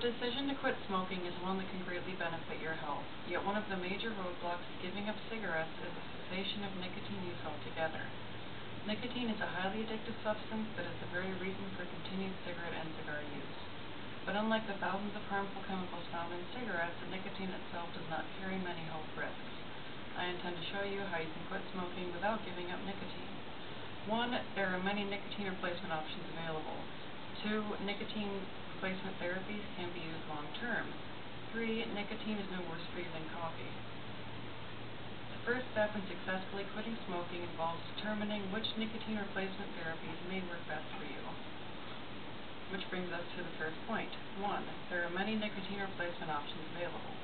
decision to quit smoking is one that can greatly benefit your health, yet one of the major roadblocks to giving up cigarettes is the cessation of nicotine use altogether. Nicotine is a highly addictive substance that is the very reason for continued cigarette and cigar use. But unlike the thousands of harmful chemicals found in cigarettes, the nicotine itself does not carry many health risks. I intend to show you how you can quit smoking without giving up nicotine. 1. There are many nicotine replacement options available. 2. Nicotine replacement therapies can be used long-term. 3. Nicotine is no worse for you than coffee. The first step in successfully quitting smoking involves determining which nicotine replacement therapies may work best for you. Which brings us to the first point. 1. There are many nicotine replacement options available.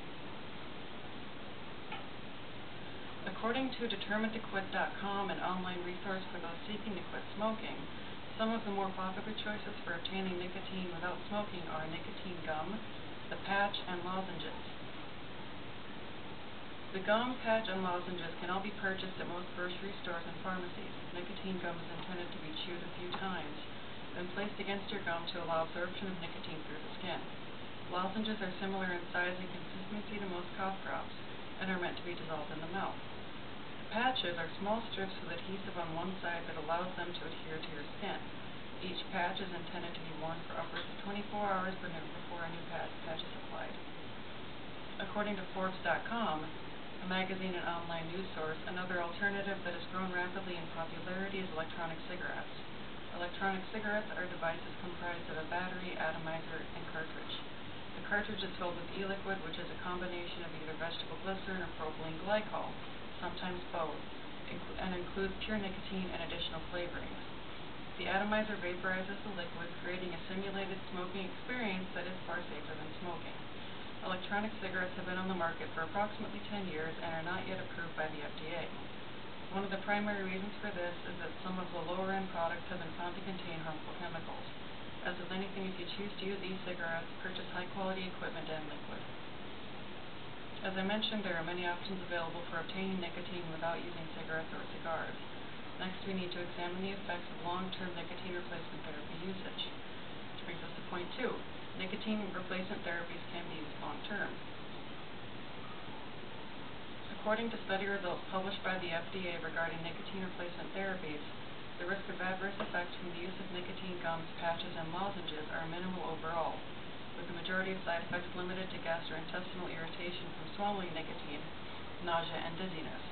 According to DeterminedToQuit.com, an online resource for those seeking to quit smoking, some of the more popular choices for obtaining nicotine without smoking are nicotine gum, the patch, and lozenges. The gum, patch, and lozenges can all be purchased at most grocery stores and pharmacies. Nicotine gum is intended to be chewed a few times, then placed against your gum to allow absorption of nicotine through the skin. Lozenges are similar in size and consistency to most cough drops, and are meant to be dissolved in the mouth. Patches are small strips with adhesive on one side that allows them to adhere to your skin. Each patch is intended to be worn for upwards of 24 hours before a new patch is applied. According to Forbes.com, a magazine and online news source, another alternative that has grown rapidly in popularity is electronic cigarettes. Electronic cigarettes are devices comprised of a battery, atomizer, and cartridge. The cartridge is filled with e-liquid, which is a combination of either vegetable glycerin or propylene glycol, sometimes both, and includes pure nicotine and additional flavorings. The atomizer vaporizes the liquid, creating a simulated smoking experience that is far safer than smoking. Electronic cigarettes have been on the market for approximately 10 years and are not yet approved by the FDA. One of the primary reasons for this is that some of the lower-end products have been found to contain harmful chemicals. As with anything, if you choose to use e-cigarettes, purchase high-quality equipment and liquid. As I mentioned, there are many options available for obtaining nicotine without using cigarettes or cigars. Next, we need to examine the effects of long-term nicotine replacement therapy usage. Which brings us to point 2. Nicotine replacement therapies can be used long-term. According to study results published by the FDA regarding nicotine replacement therapies, the risk of adverse effects from the use of nicotine gums, patches, and lozenges are minimal overall, with the majority of side effects limited to gastrointestinal irritation from swallowing nicotine, nausea, and dizziness.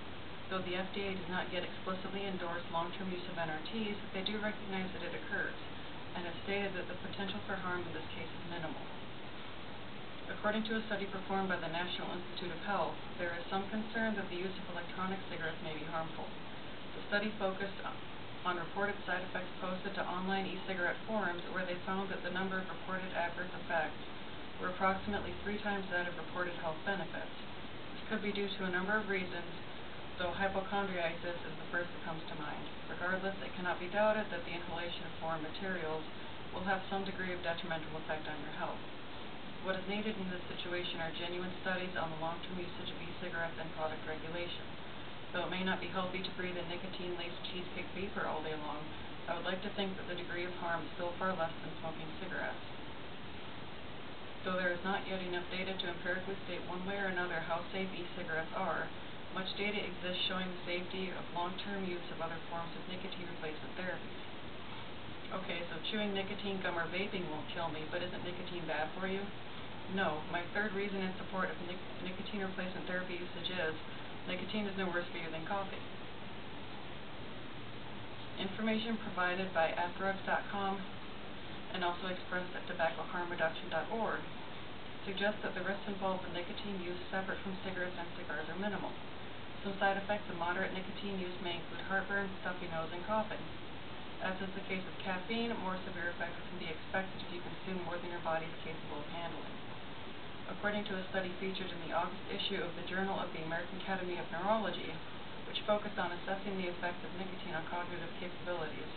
Though the FDA does not yet explicitly endorse long-term use of NRTs, they do recognize that it occurs, and have stated that the potential for harm in this case is minimal. According to a study performed by the National Institute of Health, there is some concern that the use of electronic cigarettes may be harmful. The study focused on reported side effects posted to online e-cigarette forums, where they found that the number of reported adverse effects were approximately 3 times that of reported health benefits. This could be due to a number of reasons, though hypochondriasis is the first that comes to mind. Regardless, it cannot be doubted that the inhalation of foreign materials will have some degree of detrimental effect on your health. What is needed in this situation are genuine studies on the long-term usage of e-cigarettes and product regulation. Though it may not be healthy to breathe in nicotine-laced cheesecake vapor all day long, I would like to think that the degree of harm is still far less than smoking cigarettes. Though there is not yet enough data to empirically state one way or another how safe e-cigarettes are, much data exists showing the safety of long-term use of other forms of nicotine replacement therapies. Okay, so chewing nicotine gum or vaping won't kill me, but isn't nicotine bad for you? No. My third reason in support of nicotine replacement therapy usage is nicotine is no worse for you than coffee. Information provided by AppDrugs.com and also expressed at tobaccoharmreduction.org suggests that the risks involved with nicotine use separate from cigarettes and cigars are minimal. Some side effects of moderate nicotine use may include heartburn, stuffy nose, and coughing. As is the case with caffeine, more severe effects can be expected if you consume more than your body is capable of handling. According to a study featured in the August issue of the Journal of the American Academy of Neurology, which focused on assessing the effects of nicotine on cognitive capabilities,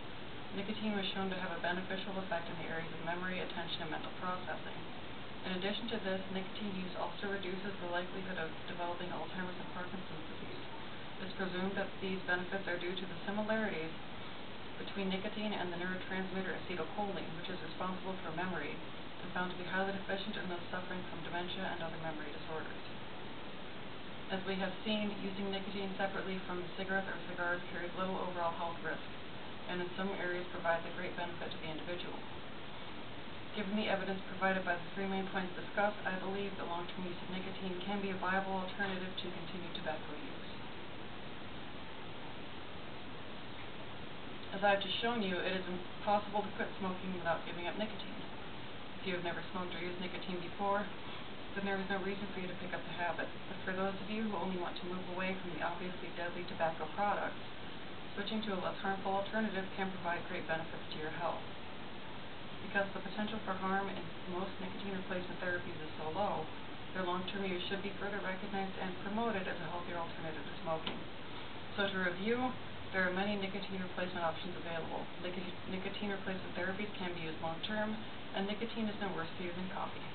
nicotine was shown to have a beneficial effect in the areas of memory, attention, and mental processing. In addition to this, nicotine use also reduces the likelihood of developing Alzheimer's and Parkinson's disease. It is presumed that these benefits are due to the similarities between nicotine and the neurotransmitter acetylcholine, which is responsible for memory, and found to be highly deficient in those suffering from dementia and other memory disorders. As we have seen, using nicotine separately from cigarettes or cigars carries little overall health risk, and in some areas provides a great benefit to the individual. Given the evidence provided by the three main points discussed, I believe that long-term use of nicotine can be a viable alternative to continued tobacco use. As I have just shown you, it is impossible to quit smoking without giving up nicotine. If you have never smoked or used nicotine before, then there is no reason for you to pick up the habit. But for those of you who only want to move away from the obviously deadly tobacco products, switching to a less harmful alternative can provide great benefits to your health. Because the potential for harm in most nicotine replacement therapies is so low, their long-term use should be further recognized and promoted as a healthier alternative to smoking. So to review, there are many nicotine replacement options available. Nicotine replacement therapies can be used long-term, and nicotine is no worse for you than coffee.